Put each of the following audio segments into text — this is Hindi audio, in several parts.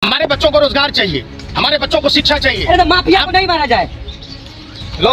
हमारे बच्चों को रोजगार चाहिए, हमारे बच्चों को शिक्षा चाहिए। अरे तो माफिया को नहीं मारा जाए। लो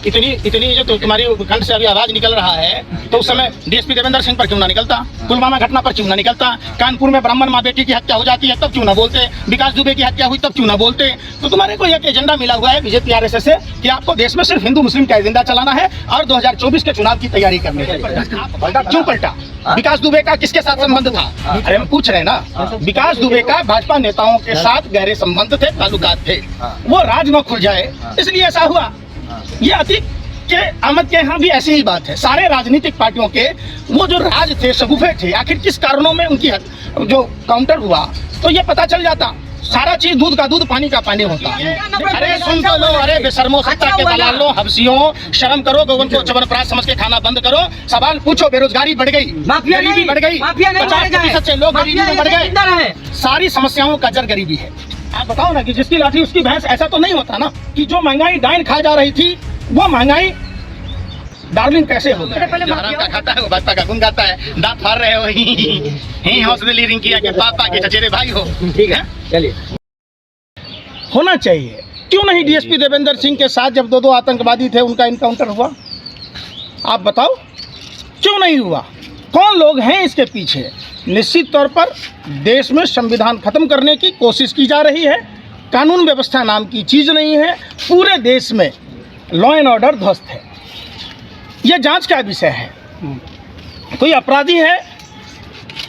इतनी जो तुम्हारी खंड से अभी आवाज निकल रहा है, तो उस समय डीएसपी देवेंद्र सिंह पर क्यों ना निकलता, पुलवामा घटना पर क्यों ना निकलता, कानपुर में ब्राह्मण माँ बेटी की हत्या हो जाती है तब क्यों ना बोलते, विकास दुबे की हत्या हुई तब क्यों ना बोलते। तो तुम्हारे को एक एजेंडा मिला हुआ है बीजेपी आरएसएस से कि आपको देश में सिर्फ हिंदू मुस्लिम का एजेंडा चलाना है और 2024 के चुनाव की तैयारी करनी है। क्यों पलटा? विकास दुबे का किसके साथ संबंध था? अरे हम पूछ रहे हैं ना, विकास दुबे का भाजपा नेताओं के साथ गहरे संबंध थे, ताल्लुकात थे, वो राज न खुल जाए इसलिए ऐसा हुआ। ये अतीक के अहमद के यहाँ भी ऐसी ही बात है। सारे राजनीतिक पार्टियों के वो जो राज थे, शगुफे थे, आखिर किस कारणों में उनकी जो काउंटर हुआ तो ये पता चल जाता। सारा चीज दूध का दूध पानी का पानी होता। अरे सुन तो लो, अरे बेशर्मो, सत्ता के दलालों, हबसियों, शर्म करो, गौवन को चवनप्राश समझ के खाना बंद करो। सवाल पूछो, बेरोजगारी बढ़ गई, गरीबी बढ़ गई, 50% से लोग गरीबी में बढ़ गए। सारी समस्याओं का जड़ गरीबी है। आप बताओ ना कि जिसकी लाठी उसकी भैंस, ऐसा तो नहीं होता ना कि जो महंगाई डाइन खा जा रही थी वो महंगाई डार्लिंग कैसे हो गया। आराम का खाता है वो भाजपा का गुण गाता है, दांत फाड़ रहे हो ही हौसले ली रिंग किया कि पापा के चचेरे भाई हो। ठीक है, चलिए होना चाहिए। क्यों नहीं डीएसपी देवेंद्र सिंह के साथ जब दो आतंकवादी थे उनका इनकाउंटर हुआ? आप बताओ क्यों नहीं हुआ? कौन लोग हैं इसके पीछे? निश्चित तौर पर देश में संविधान खत्म करने की कोशिश की जा रही है, कानून व्यवस्था नाम की चीज़ नहीं है, पूरे देश में लॉ एंड ऑर्डर ध्वस्त है। ये जांच का विषय है। कोई अपराधी है,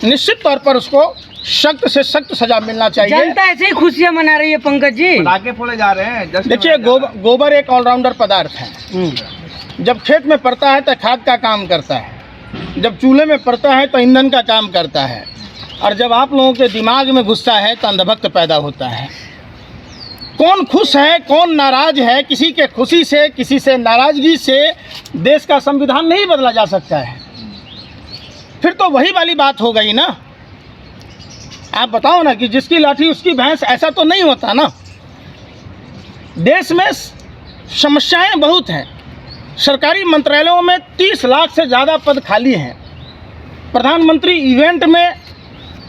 निश्चित तौर पर उसको सख्त से सख्त सजा मिलना चाहिए। जनता ऐसे ही खुशियां मना रही है पंकज जी, पटाखे फोड़े जा रहे हैं। देखिए, गोबर एक ऑलराउंडर पदार्थ है। जब खेत में पड़ता है तो खाद का काम करता है, जब चूल्हे में पड़ता है तो ईंधन का काम करता है, और जब आप लोगों के दिमाग में घुसता है तो अंधभक्त पैदा होता है। कौन खुश है, कौन नाराज है? किसी के खुशी से, किसी से नाराजगी से देश का संविधान नहीं बदला जा सकता है। फिर तो वही वाली बात हो गई ना। आप बताओ ना कि जिसकी लाठी उसकी भैंस, ऐसा तो नहीं होता ना। देश में समस्याएं बहुत हैं। सरकारी मंत्रालयों में 30 लाख से ज़्यादा पद खाली हैं। प्रधानमंत्री इवेंट में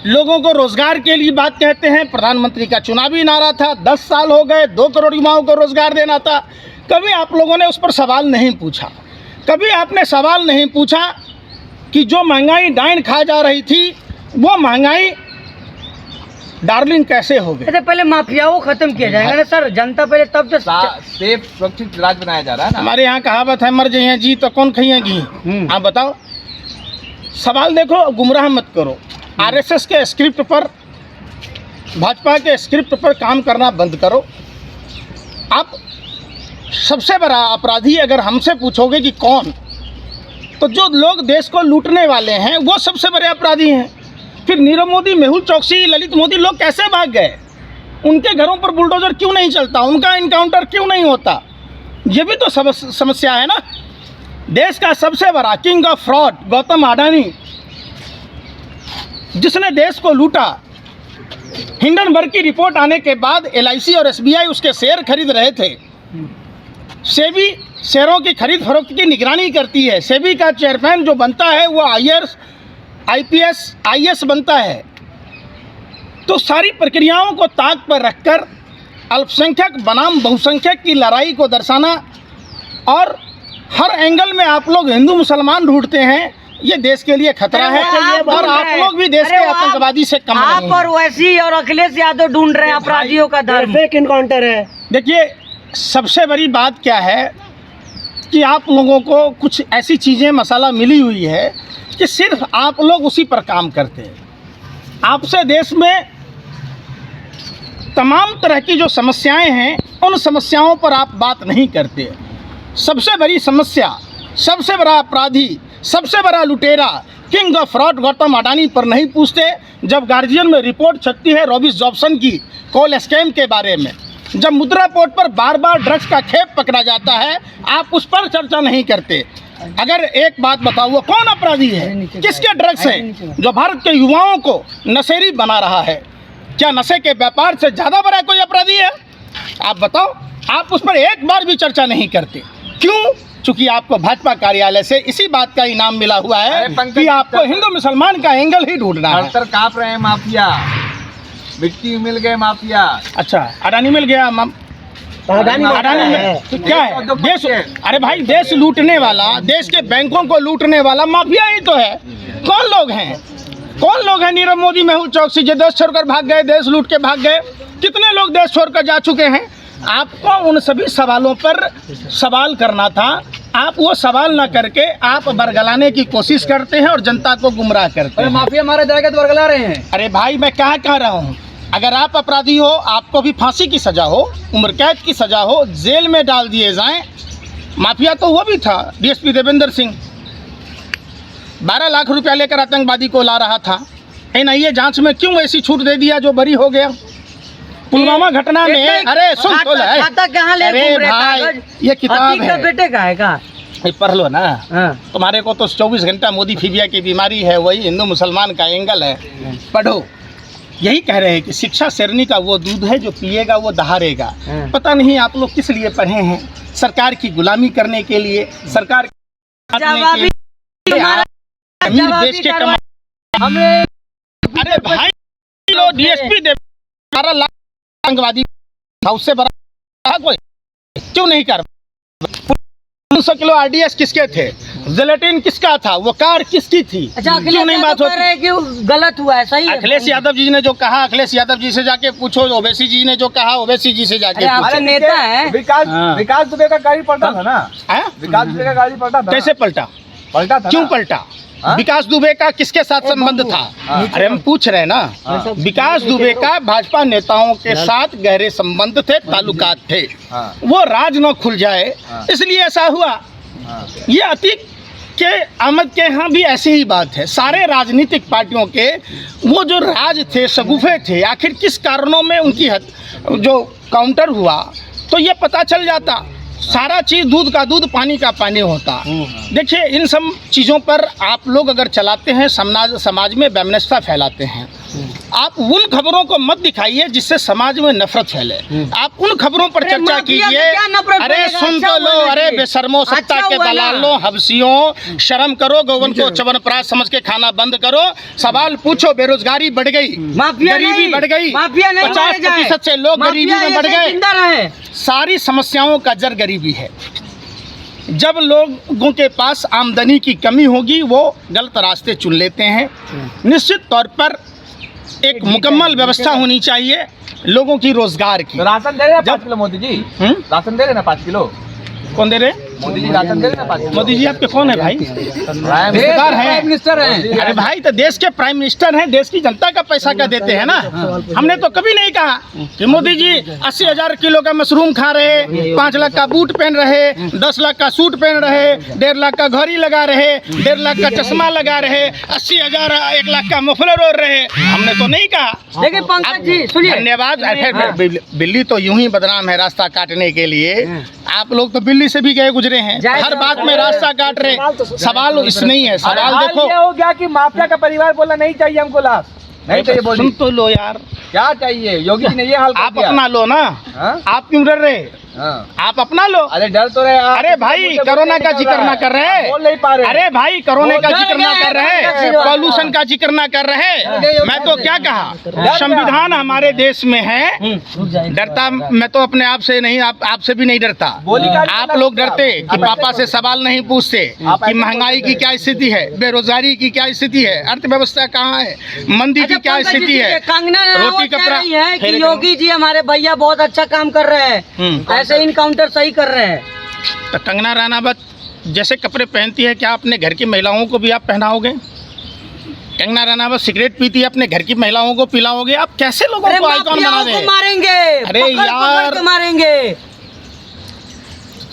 लोगों को रोज़गार के लिए बात कहते हैं। प्रधानमंत्री का चुनावी नारा था, 10 साल हो गए, 2 करोड़ युवाओं को रोज़गार देना था। कभी आप लोगों ने उस पर सवाल नहीं पूछा। कभी आपने सवाल नहीं पूछा कि जो महंगाई डाइन खा जा रही थी वो महंगाई डार्लिंग कैसे हो गई। ऐसे पहले माफियाओं को खत्म किया जाएगा ना सर, जनता पहले, तब तो सेफ सुरक्षित राज बनाया जा रहा है ना। हमारे यहाँ कहावत है, मर जाइए जी तो कौन खाइए घी। आप बताओ, सवाल देखो, गुमराह मत करो। आरएसएस के स्क्रिप्ट पर, भाजपा के स्क्रिप्ट पर काम करना बंद करो। आप सबसे बड़ा अपराधी अगर हमसे पूछोगे कि कौन, तो जो लोग देश को लूटने वाले हैं वो सबसे बड़े अपराधी हैं। फिर नीरव मोदी, मेहुल चौकसी, ललित मोदी लोग कैसे भाग गए? उनके घरों पर बुलडोजर क्यों नहीं चलता? उनका इनकाउंटर क्यों नहीं होता? ये भी तो समस्या है ना। देश का सबसे बड़ा king of fraud Gautam Adani, जिसने देश को लूटा, हिंडनबर्ग की रिपोर्ट आने के बाद एलआईसी और एसबीआई उसके शेयर खरीद रहे थे। सेबी शेयरों की खरीद फरोख्त की निगरानी करती है। सेबी का चेयरमैन जो बनता है वो आईएएस बनता है। तो सारी प्रक्रियाओं को ताक पर रखकर अल्पसंख्यक बनाम बहुसंख्यक की लड़ाई को दर्शाना, और हर एंगल में आप लोग हिंदू मुसलमान ढूंढते हैं, ये देश के लिए खतरा है। और आप लोग भी देश के आतंकवादी से कम नहीं हैं। आप और वैसी और अखिलेश यादव ढूंढ रहे हैं अपराधियों का धर्म। फेक इनकाउंटर है। देखिए, सबसे बड़ी बात क्या है कि आप लोगों को कुछ ऐसी चीज़ें मसाला मिली हुई है कि सिर्फ आप लोग उसी पर काम करते हैं। आपसे देश में तमाम तरह की जो समस्याएं हैं उन समस्याओं पर आप बात नहीं करते। सबसे बड़ी समस्या, सबसे बड़ा अपराधी, सबसे बड़ा लुटेरा, king of fraud Gautam Adani पर नहीं पूछते। जब गार्जियन में रिपोर्ट छपती है रॉबिस जॉब्सन की कॉल स्कैम के बारे में, जब मुद्रा पोर्ट पर बार बार ड्रग्स का खेप पकड़ा जाता है, आप उस पर चर्चा नहीं करते। अगर एक बात बताओ, वो कौन अपराधी है? किसके ड्रग्स हैं जो भारत के युवाओं को नशेरी बना रहा है? क्या नशे के व्यापार से ज़्यादा बड़ा कोई अपराधी है? आप बताओ। आप उस पर एक बार भी चर्चा नहीं करते। क्यों? चूंकि आपको भाजपा कार्यालय से इसी बात का इनाम मिला हुआ है कि आपको हिंदू मुसलमान का एंगल ही ढूंढना है। कांप रहे हैं माफिया। मिट्टी मिल गए माफिया। अच्छा, अडानी मिल गया, अडानी में तो क्या है देश? अरे भाई, देश लूटने वाला, देश के बैंकों को लूटने वाला माफिया ही तो है। कौन लोग हैं? कौन लोग हैं? नीरव मोदी, मेहुल चौकसी जो देश छोड़कर भाग गए, देश लूट के भाग गए। कितने लोग देश छोड़कर जा चुके हैं? आपको उन सभी सवालों पर सवाल करना था। आप वो सवाल ना करके आप बरगलाने की कोशिश करते हैं और जनता को गुमराह करते हैं। माफिया मारा जाएगा तो बरगला रहे हैं। अरे भाई, मैं क्या कह रहा हूँ, अगर आप अपराधी हो, आपको भी फांसी की सजा हो, उम्र कैद की सजा हो, जेल में डाल दिए जाएं। माफिया तो वो भी था, डीएसपी देवेंद्र सिंह 12 लाख रुपया लेकर आतंकवादी को ला रहा था। एनआईए जांच में क्यों ऐसी छूट दे दिया जो बरी हो गया? पुलवामा घटना में, अरे सुन तो ले, अरे भाई ये किताब है, बेटे का है का? पढ़ लो ना। हाँ। तुम्हारे को तो 24 घंटा मोदी फीबिया की बीमारी है, वही हिंदू मुसलमान का एंगल है, पढ़ो। यही कह रहे हैं कि शिक्षा शेरनी का वो दूध है जो पिएगा वो दहाड़ेगा। पता नहीं आप लोग किस लिए पढ़े हैं? सरकार की गुलामी करने के लिए, सरकार देश के कमा। अरे भाई, लो डीएसपी दे 12 लाख आतंकवादी था, उससे बड़ा कोई क्यों नहीं कर? 200 किलो आरडीएस किसके थे? जिलेटिन किसका था? वो कार किसकी थी? अच्छा, क्यों नहीं बात होती? कि गलत हुआ है, सही है? अखिलेश यादव जी ने जो कहा, अखिलेश यादव जी से जाके पूछो। ओवैसी जी ने जो कहा, ओवैसी जी से जाके पूछो। नेता है। विकास दुबे का गाड़ी पलटा था ना? विकास दुबे का गाड़ी पलटा था। कैसे पलटा? पलटा था। क्यों पलटा? विकास दुबे का किसके साथ संबंध था? अरे हम पूछ रहे हैं ना। विकास दुबे का भाजपा नेताओं के साथ गहरे संबंध थे, ताल्लुकात थे। वो राज न खुल जाए इसलिए ऐसा हुआ। ये अतीक के अहमद के यहाँ भी ऐसी ही बात है। सारे राजनीतिक पार्टियों के वो जो राज थे, शगुफे थे, आखिर किस कारणों में उनकी जो काउंटर हुआ तो ये पता चल जाता। सारा चीज़ दूध का दूध, पानी का पानी होता। देखिए, इन सब चीज़ों पर आप लोग अगर चलाते हैं, समाज में वैमनस्यता फैलाते हैं। आप उन खबरों को मत दिखाइए जिससे समाज में नफरत फैले। आप उन खबरों पर चर्चा कीजिए। अरे सुन तो लो, अरे बेशर्मो, सत्ता के दलालों, हवसियों, शर्म करो। गोवन को च्यवनप्राश समझ के खाना बंद करो। सवाल पूछो। बेरोजगारी बढ़ गई, गरीबी बढ़ गई, 50% से लोग गरीबी में बढ़ गए। सारी समस्याओं का जड़ गरीबी है। जब लोगों के पास आमदनी की कमी होगी वो गलत रास्ते चुन लेते हैं। निश्चित तौर पर एक मुकम्मल व्यवस्था होनी चाहिए लोगों की रोजगार की। राशन दे रहे हैं 5 किलो मोदी जी? राशन दे रहे ना 5 किलो? कौन दे रहे? मोदी जी राशन दे रहे ना 5 किलो? मोदी जी आपके कौन है भाई? रिश्तेदार हैं, प्राइम मिनिस्टर हैं। अरे भाई, तो देश के प्राइम मिनिस्टर हैं, देश की जनता का पैसा का देते हैं ना। हमने तो कभी नहीं कहा कि मोदी जी 80,000 किलो का मशरूम खा रहे, 5 लाख का बूट पहन रहे, 10 लाख का सूट पहन रहे, 1.5 लाख का घड़ी लगा रहे, 1.5 लाख का चश्मा लगा रहे, 80,000 1 लाख का मफलर ओढ़ रहे। हमने तो नहीं कहा। लेकिन पंकज जी सुनिए, धन्यवाद। बिल्ली तो यूं ही बदनाम है रास्ता काटने के लिए। आप लोग तो बिल्ली से भी गए गुजरे हैं, हर बात में रास्ता काट रहे। सवाल इस नहीं है, सवाल देखो। ये हो गया कि माफिया का परिवार बोला नहीं चाहिए हमको लाभ, नहीं चाहिए। बोलिए, सुन तो लो यार, क्या चाहिए? योगी जी ने ये हाल आप अपना लो ना। आप क्यों डर रहे? आप अपना लो। अरे डर तो रहे। अरे भाई, कोरोना का जिक्र ना कर रहे, बोल नहीं पा रहे। अरे भाई, कोरोना का जिक्र ना कर रहे, पॉल्यूशन का जिक्र ना कर रहे। मैं तो क्या कहा, संविधान हमारे देश में है। डरता मैं तो अपने आप से नहीं, आपसे भी नहीं डरता। आप लोग डरते कि पापा से सवाल नहीं पूछते कि महंगाई की क्या स्थिति है, बेरोजगारी की क्या स्थिति है, अर्थव्यवस्था कहाँ है, मंदी की क्या स्थिति है, रोटी कपड़ा है कि योगी जी हमारे भैया बहुत अच्छा काम कर रहे हैं, ऐसे इनकाउंटर सही कर रहे हैं। तो कंगना रनावत जैसे कपड़े पहनती है, क्या अपने घर की महिलाओं को भी आप पहनाओगे? कंगना रनावत सिगरेट पीती है, अपने घर की महिलाओं को पिलाओगे? आप कैसे लोगों को आइकॉन बना दें? मारेंगे, अरे यार, मारेंगे।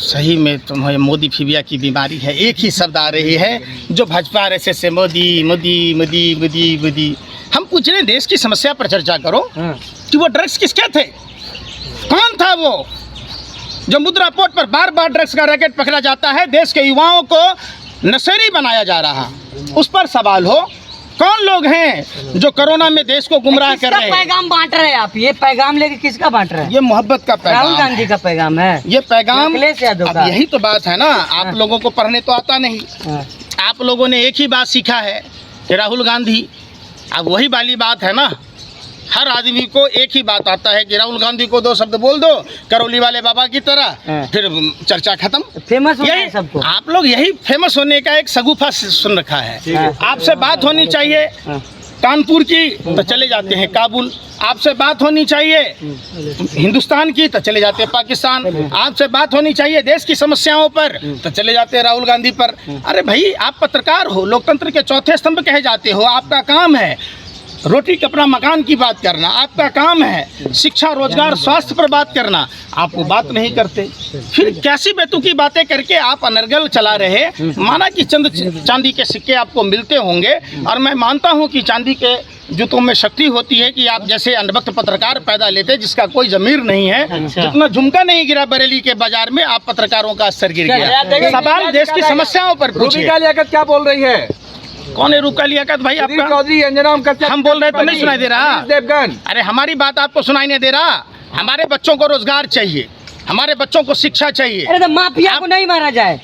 सही में तुम्हें मोदी फीबिया की बीमारी है। एक ही शब्द आ रही है जो भाजपा RSS से मोदी मोदी मोदी मोदी मोदी। हम पूछ रहे हैं देश की समस्या पर चर्चा करो कि वो ड्रग्स किसके थे? कौन था वो जो मुद्रा पोर्ट पर बार बार ड्रग्स का रैकेट पकड़ा जाता है, देश के युवाओं को नशेड़ी बनाया जा रहा, उस पर सवाल हो। कौन लोग हैं जो कोरोना में देश को गुमराह कर रहे हैं? पैगाम बांट रहे हैं आप, ये पैगाम लेके किसका बांट रहे हैं? ये मोहब्बत का पैगाम, राहुल गांधी का पैगाम है ये पैगाम। अखिलेश यादव का। यही तो बात है ना, आप लोगों को पढ़ने तो आता नहीं। आप लोगों ने एक ही बात सीखा है कि राहुल गांधी। अब वही वाली बात है ना हर आदमी को एक ही बात आता है कि राहुल गांधी को 2 शब्द बोल दो करौली वाले बाबा की तरह, फिर चर्चा खत्म। फेमस होना है यही सबको। आप लोग यही फेमस होने का एक सगुफा सुन रखा है। आपसे बात होनी चाहिए कानपुर की तो चले जाते हैं काबुल, आपसे बात होनी चाहिए हिंदुस्तान की तो चले जाते हैं पाकिस्तान, आपसे बात होनी चाहिए देश की समस्याओं पर तो चले जाते हैं राहुल गांधी पर। अरे भाई, आप पत्रकार हो, लोकतंत्र के चौथे स्तंभ कहे जाते हो, आपका काम है रोटी कपड़ा मकान की बात करना, आपका काम है शिक्षा रोजगार स्वास्थ्य पर बात करना, आप वो बात नहीं करते। फिर कैसी बेतुकी बातें करके आप अनर्गल चला रहे। माना कि चंद चांदी के सिक्के आपको मिलते होंगे, और मैं मानता हूं कि चांदी के जूतों में शक्ति होती है कि आप जैसे अनभक्त पत्रकार पैदा लेते जिसका कोई जमीर नहीं है। जितना झुमका नहीं गिरा बरेली के बाजार में, आप पत्रकारों का स्तर गिर गया। सवाल देश की समस्याओं पर पूछिए। क्या बोल रही है? कौन है रूपा लियाकत भाई आपका? चौधरी हम बोल रहे तो नहीं सुनाई दे रहा? देवगन, अरे हमारी बात आपको सुनाई नहीं दे रहा? हमारे बच्चों को रोजगार चाहिए, हमारे बच्चों को शिक्षा चाहिए। अरे तो माफिया को नहीं मारा जाए।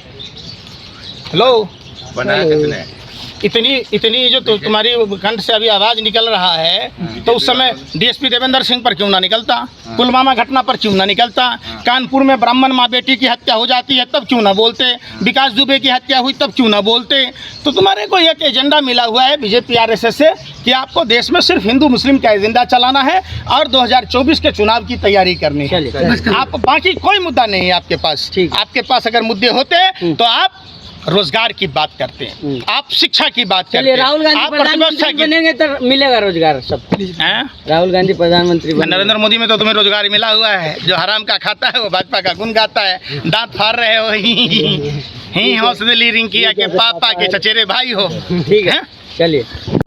हेलो, इतनी जो तुम्हारी कंठ से अभी आवाज निकल रहा है, तो उस समय डीएसपी देवेंद्र सिंह पर क्यों ना निकलता? पुलवामा घटना पर क्यों ना निकलता? कानपुर में ब्राह्मण माँ बेटी की हत्या हो जाती है तब क्यों ना बोलते? विकास दुबे की हत्या हुई तब क्यों ना बोलते? तो तुम्हारे को एक एजेंडा मिला हुआ है बीजेपी आरएसएस से कि आपको देश में सिर्फ हिंदू मुस्लिम का एजेंडा चलाना है और 2024 के चुनाव की तैयारी करनी है। आप बाकी कोई मुद्दा नहीं है आपके पास। आपके पास अगर मुद्दे होते तो आप रोजगार की बात करते हैं, आप शिक्षा की बात करते हैं। राहुल गांधी प्रधानमंत्री बनेंगे तो मिलेगा रोजगार सबको। राहुल गांधी प्रधानमंत्री नरेंद्र मोदी में तो तुम्हें रोजगार मिला हुआ है। जो हराम का खाता है वो भाजपा का गुण गाता है। दांत फाड़ रहे हो ही हौसले रिंकिया के पापा के चचेरे भाई हो। ठीक है, चलिए।